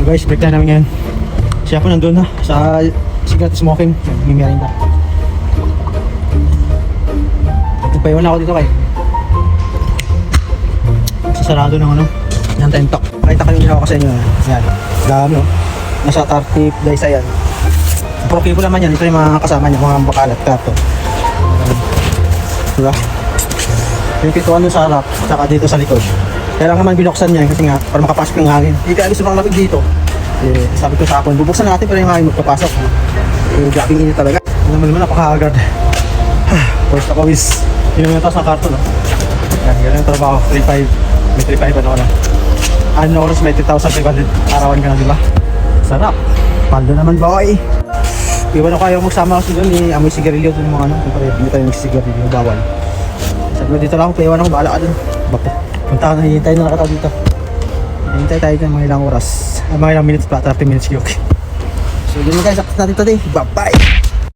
guys, break time namin ngayon. Siya po nandun na sa cigarette smoking. Nagmimiyarin na. Nagpaiwan na ako dito kay sasarado ng ano ng tentok. Pakita ko yung ginawa ko sa inyo. Yan, dami oh. Nasa 30 guys ayan. Pro cable naman yan. Ito yung mga kasama niya, mga bakalat kato. Diba? Yung pituan dun sa harap, saka dito sa likod. Kaya lang naman binuksan niya kasi nga para makapasok yung hangin. Hindi kaya gusto mga lapig dito. Eh, sabi ko sa akin, bubuksan natin para yung hangin magpapasok. Eh, gabing init talaga. Ano naman napaka-agad. First ako is, yun yung taas ng karton. No? Yan yung trabaho, 3.5. May 3.5 ano ka na. Ano oras may 10,500 arawan ka na, diba? Sarap. Paldo naman boy. Iwan ako kayo magsama kasi doon, amoy sigarilyo doon mga ano. Siyempre, hindi tayo nagsisigarilyo, bawal. Sabi ko dito lang ako, iwan ako, bahala ka doon. Bapo. Punta ka na, hihintay na nakataw dito. Hihintay tayo ng mga ilang oras. Mga ilang minutes pa, 30 minutes, okay. So, yun guys, akit natin today. Bye-bye!